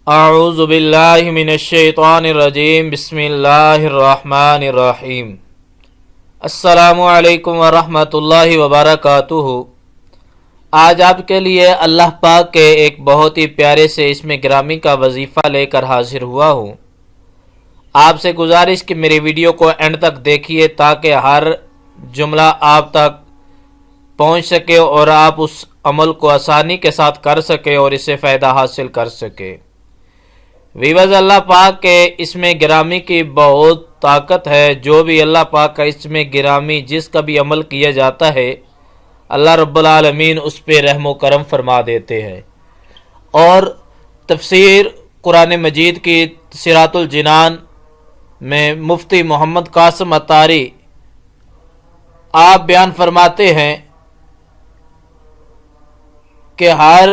اعوذ باللہ من الشیطان الرجیم بسم اللہ الرحمن الرحیم السلام علیکم ورحمۃ اللہ وبرکاتہ۔ آج آپ کے لیے اللہ پاک کے ایک بہت ہی پیارے سے اسم گرامی کا وظیفہ لے کر حاضر ہوا ہوں۔ آپ سے گزارش کہ میری ویڈیو کو اینڈ تک دیکھیے تاکہ ہر جملہ آپ تک پہنچ سکے اور آپ اس عمل کو آسانی کے ساتھ کر سکے اور اس سے فائدہ حاصل کر سکے۔ ویوز، اللہ پاک کے اسم گرامی کی بہت طاقت ہے۔ جو بھی اللہ پاک کا اسم گرامی جس کا بھی عمل کیا جاتا ہے، اللہ رب العالمین اس پہ رحم و کرم فرما دیتے ہیں۔ اور تفسیر قرآن مجید کی صراط الجنان میں مفتی محمد قاسم عطاری آپ بیان فرماتے ہیں کہ ہر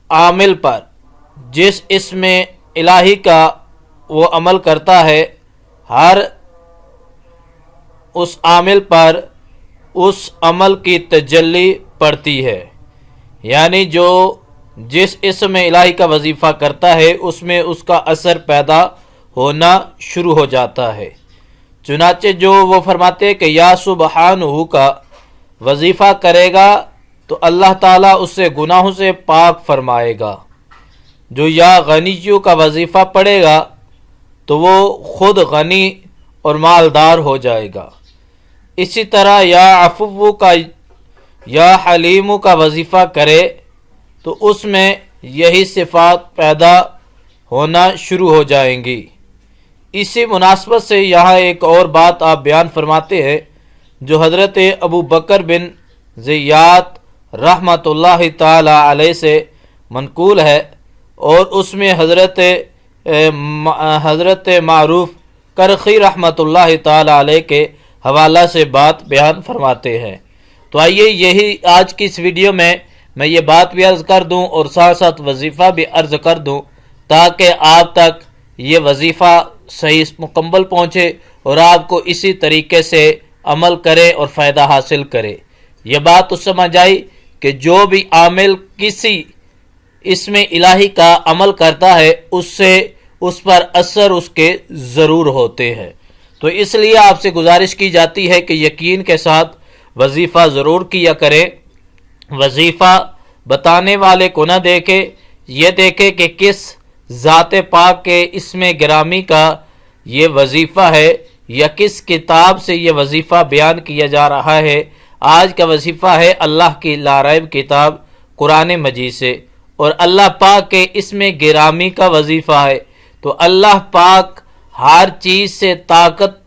عامل پر جس اسم الہی کا وہ عمل کرتا ہے، ہر اس عامل پر اس عمل کی تجلی پڑتی ہے، یعنی جو جس اسم الہی کا وظیفہ کرتا ہے اس میں اس کا اثر پیدا ہونا شروع ہو جاتا ہے۔ چنانچہ جو وہ فرماتے ہیں کہ یا سبحانہ کا وظیفہ کرے گا تو اللہ تعالیٰ اس سے گناہوں سے پاک فرمائے گا۔ جو یا غنیوں کا وظیفہ پڑھے گا تو وہ خود غنی اور مالدار ہو جائے گا۔ اسی طرح یا عفو کا یا حلیم کا وظیفہ کرے تو اس میں یہی صفات پیدا ہونا شروع ہو جائیں گی۔ اسی مناسبت سے یہاں ایک اور بات آپ بیان فرماتے ہیں جو حضرت ابو بکر بن زیاد رحمۃ اللہ تعالی علیہ سے منقول ہے، اور اس میں حضرت معروف کرخی رحمۃ اللہ تعالی علیہ کے حوالہ سے بات بیان فرماتے ہیں۔ تو آئیے یہی آج کی اس ویڈیو میں یہ بات بھی عرض کر دوں اور ساتھ ساتھ وظیفہ بھی عرض کر دوں تاکہ آپ تک یہ وظیفہ صحیح مکمل پہنچے اور آپ کو اسی طریقے سے عمل کرے اور فائدہ حاصل کرے۔ یہ بات تو سمجھ آئی کہ جو بھی عامل کسی اسم الہی کا عمل کرتا ہے اس پر اثر اس کے ضرور ہوتے ہیں۔ تو اس لیے آپ سے گزارش کی جاتی ہے کہ یقین کے ساتھ وظیفہ ضرور کیا کرے۔ وظیفہ بتانے والے کو نہ دیکھے، یہ دیکھے کہ کس ذات پاک کے اسم گرامی کا یہ وظیفہ ہے یا کس کتاب سے یہ وظیفہ بیان کیا جا رہا ہے۔ آج کا وظیفہ ہے اللہ کی لاریب کتاب قرآن مجید سے، اور اللہ پاک کے اسم گرامی کا وظیفہ ہے۔ تو اللہ پاک ہر چیز سے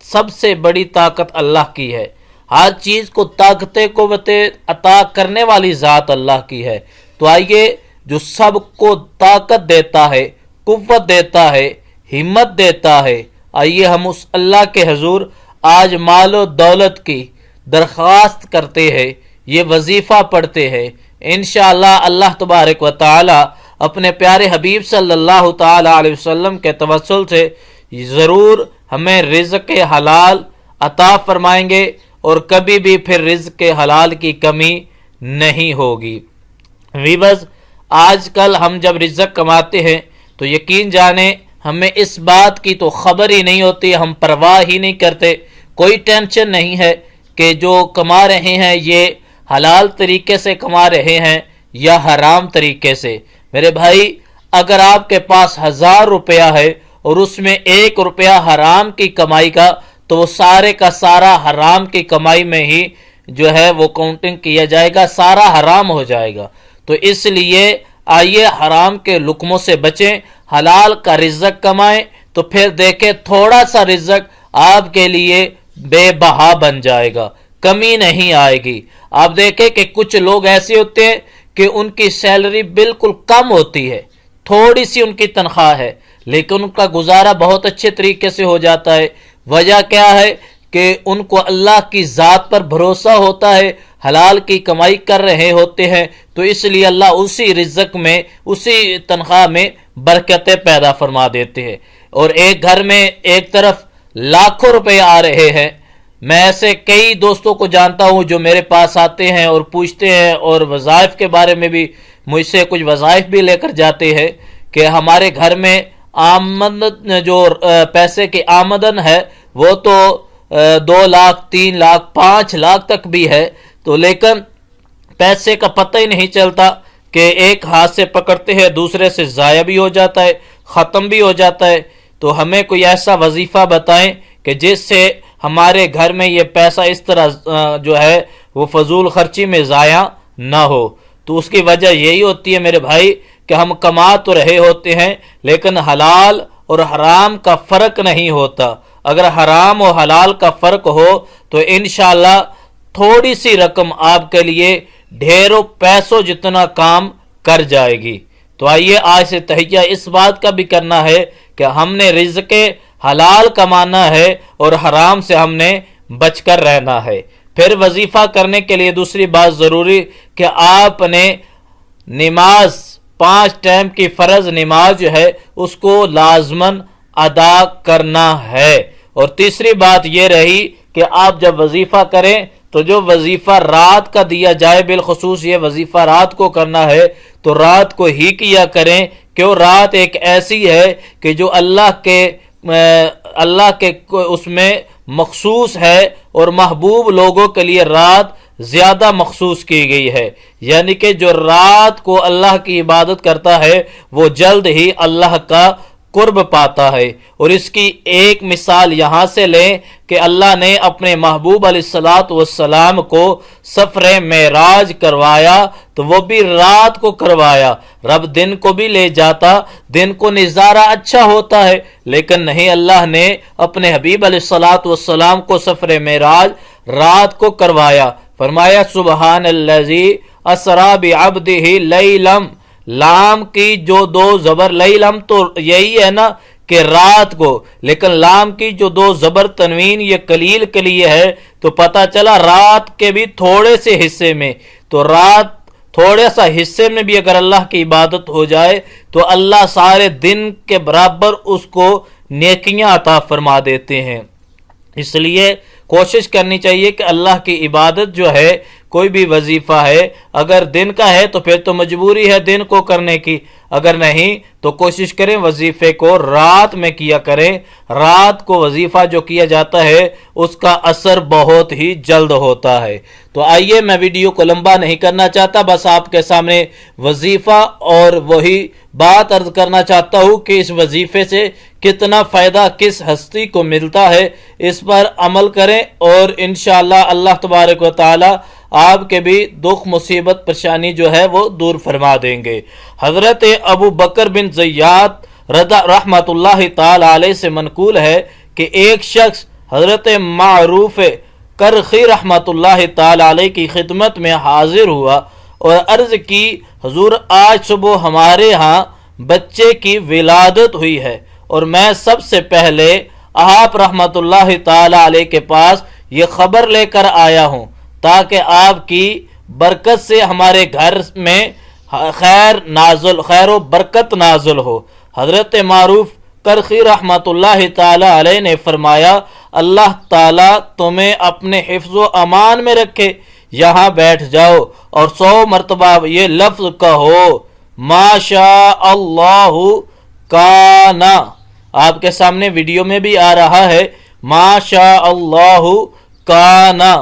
سب سے بڑی طاقت اللہ کی ہے۔ ہر چیز کو طاقت قوت عطا کرنے والی ذات اللہ کی ہے۔ تو آئیے جو سب کو طاقت دیتا ہے، قوت دیتا ہے، ہمت دیتا ہے، آئیے ہم اس اللہ کے حضور آج مال و دولت کی درخواست کرتے ہیں، یہ وظیفہ پڑھتے ہیں۔ انشاءاللہ اللہ تبارک و تعالی اپنے پیارے حبیب صلی اللہ تعالی علیہ وسلم کے توسل سے ضرور ہمیں رزق حلال عطا فرمائیں گے اور کبھی بھی پھر رزق حلال کی کمی نہیں ہوگی۔ ویورز، آج کل ہم جب رزق کماتے ہیں تو یقین جانیں ہمیں اس بات کی تو خبر ہی نہیں ہوتی، ہم پرواہ ہی نہیں کرتے، کوئی ٹینشن نہیں ہے کہ جو کما رہے ہیں یہ حلال طریقے سے کما رہے ہیں یا حرام طریقے سے۔ میرے بھائی، اگر آپ کے پاس 1000 روپیہ ہے اور اس میں 1 روپیہ حرام کی کمائی کا، تو وہ سارے کا سارا حرام کی کمائی میں ہی جو ہے وہ کاؤنٹنگ کیا جائے گا، سارا حرام ہو جائے گا۔ تو اس لیے آئیے حرام کے لقموں سے بچیں، حلال کا رزق کمائیں، تو پھر دیکھیں تھوڑا سا رزق آپ کے لیے بے بہا بن جائے گا، کمی نہیں آئے گی۔ آپ دیکھیں کہ کچھ لوگ ایسے ہوتے ہیں کہ ان کی سیلری بالکل کم ہوتی ہے، تھوڑی سی ان کی تنخواہ ہے، لیکن ان کا گزارا بہت اچھے طریقے سے ہو جاتا ہے۔ وجہ کیا ہے کہ ان کو اللہ کی ذات پر بھروسہ ہوتا ہے، حلال کی کمائی کر رہے ہوتے ہیں، تو اس لیے اللہ اسی رزق میں، اسی تنخواہ میں برکتیں پیدا فرما دیتے ہیں۔ اور ایک گھر میں ایک طرف لاکھوں روپے آ رہے ہیں۔ میں ایسے کئی دوستوں کو جانتا ہوں جو میرے پاس آتے ہیں اور پوچھتے ہیں، اور وظائف کے بارے میں بھی مجھ سے کچھ وظائف بھی لے کر جاتے ہیں کہ ہمارے گھر میں آمدن جو پیسے کی آمدن ہے وہ تو 2 لاکھ 3 لاکھ 5 لاکھ تک بھی ہے، تو لیکن پیسے کا پتہ ہی نہیں چلتا کہ ایک ہاتھ سے پکڑتے ہیں دوسرے سے ضائع بھی ہو جاتا ہے، ختم بھی ہو جاتا ہے۔ تو ہمیں کوئی ایسا وظیفہ بتائیں کہ جس سے ہمارے گھر میں یہ پیسہ اس طرح جو ہے وہ فضول خرچی میں ضائع نہ ہو۔ تو اس کی وجہ یہی ہوتی ہے میرے بھائی کہ ہم کما تو رہے ہوتے ہیں لیکن حلال اور حرام کا فرق نہیں ہوتا۔ اگر حرام و حلال کا فرق ہو تو انشاءاللہ تھوڑی سی رقم آپ کے لیے ڈھیروں پیسوں جتنا کام کر جائے گی۔ تو آئیے آج سے تہیہ اس بات کا بھی کرنا ہے کہ ہم نے رزق حلال کمانا ہے اور حرام سے ہم نے بچ کر رہنا ہے۔ پھر وظیفہ کرنے کے لیے دوسری بات ضروری کہ آپ نے نماز 5 ٹائم کی فرض نماز جو ہے اس کو لازماً ادا کرنا ہے۔ اور تیسری بات یہ رہی کہ آپ جب وظیفہ کریں تو جو وظیفہ رات کا دیا جائے، بالخصوص یہ وظیفہ رات کو کرنا ہے تو رات کو ہی کیا کریں، کیوں رات ایک ایسی ہے کہ جو اللہ کے اس میں مخصوص ہے اور محبوب لوگوں کے لیے رات زیادہ مخصوص کی گئی ہے، یعنی کہ جو رات کو اللہ کی عبادت کرتا ہے وہ جلد ہی اللہ کا قرب پاتا ہے۔ اور اس کی ایک مثال یہاں سے لیں کہ اللہ نے اپنے محبوب علیہ الصلوۃ والسلام کو سفر معراج کروایا تو وہ بھی رات کو کروایا۔ رب دن کو بھی لے جاتا، دن کو نظارہ اچھا ہوتا ہے، لیکن نہیں، اللہ نے اپنے حبیب علیہ الصلوۃ والسلام کو سفر معراج رات کو کروایا۔ فرمایا سبحان الذی اسری بعبدہ لیلم، لام کی جو 2 زبر، لیلم تو یہی ہے نا کہ رات کو، لیکن لام کی جو 2 زبر تنوین یہ قلیل کے لیے ہے، تو پتہ چلا رات کے بھی تھوڑے سے حصے میں، تو رات تھوڑے سا حصے میں بھی اگر اللہ کی عبادت ہو جائے تو اللہ سارے دن کے برابر اس کو نیکیاں عطا فرما دیتے ہیں۔ اس لیے کوشش کرنی چاہیے کہ اللہ کی عبادت جو ہے، کوئی بھی وظیفہ ہے، اگر دن کا ہے تو پھر تو مجبوری ہے دن کو کرنے کی، اگر نہیں تو کوشش کریں وظیفے کو رات میں کیا کریں۔ رات کو وظیفہ جو کیا جاتا ہے اس کا اثر بہت ہی جلد ہوتا ہے۔ تو آئیے میں ویڈیو کو لمبا نہیں کرنا چاہتا، بس آپ کے سامنے وظیفہ اور وہی بات عرض کرنا چاہتا ہوں کہ اس وظیفے سے کتنا فائدہ کس ہستی کو ملتا ہے، اس پر عمل کریں اور انشاءاللہ اللہ تبارک و تعالی آپ کے بھی دکھ مصیبت پریشانی جو ہے وہ دور فرما دیں گے۔ حضرت ابو بکر بن زیاد رحمت اللہ تعالی علیہ سے منقول ہے کہ ایک شخص حضرت معروف کرخی رحمت اللہ تعالی علیہ کی خدمت میں حاضر ہوا اور عرض کی حضور آج صبح ہمارے ہاں بچے کی ولادت ہوئی ہے اور میں سب سے پہلے آپ رحمت اللہ تعالی علیہ کے پاس یہ خبر لے کر آیا ہوں تاکہ آپ کی برکت سے ہمارے گھر میں خیر و برکت نازل ہو۔ حضرت معروف کرخی رحمت اللہ تعالی علیہ نے فرمایا اللہ تعالی تمہیں اپنے حفظ و امان میں رکھے، یہاں بیٹھ جاؤ اور 100 مرتبہ یہ لفظ کہو ما شاء اللہ کانا۔ آپ کے سامنے ویڈیو میں بھی آ رہا ہے ما شاء اللہ کانا،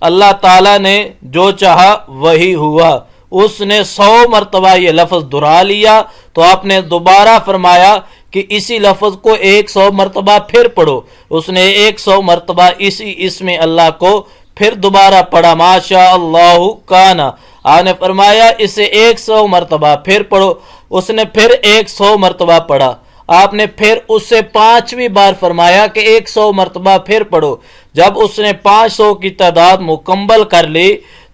اللہ تعالیٰ نے جو چاہا وہی ہوا۔ اس نے 100 مرتبہ یہ لفظ دہرا لیا تو آپ نے دوبارہ فرمایا کہ اسی لفظ کو 100 مرتبہ پھر پڑھو۔ اس نے 100 مرتبہ اسی اسم اللہ کو پھر دوبارہ پڑھا ما شاء اللہ کانا۔ آپ نے فرمایا اسے 100 مرتبہ پھر پڑھو، اس نے پھر 100 مرتبہ پڑھا۔ آپ نے پھر اس سے 5ویں بار فرمایا کہ 100 مرتبہ پھر پڑھو۔ جب اس نے 500 کی تعداد مکمل کر لی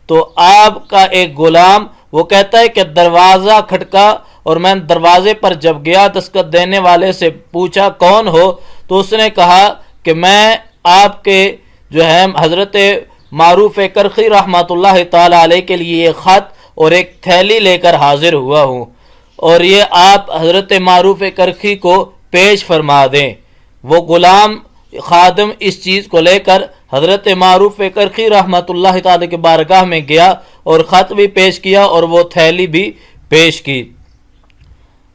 تو آپ کا ایک غلام وہ کہتا ہے کہ دروازہ کھٹکا اور میں دروازے پر جب گیا دستخط دینے والے سے پوچھا کون ہو، تو اس نے کہا کہ میں آپ کے جو ہے حضرت معروف کرخی رحمت اللہ تعالی علیہ کے لیے ایک خط اور ایک تھیلی لے کر حاضر ہوا ہوں اور یہ آپ حضرت معروف کرخی کو پیش فرما دیں۔ وہ غلام خادم اس چیز کو لے کر حضرت معروف کرخی رحمت اللہ تعالی کے بارگاہ میں گیا اور خط بھی پیش کیا اور وہ تھیلی بھی پیش کی۔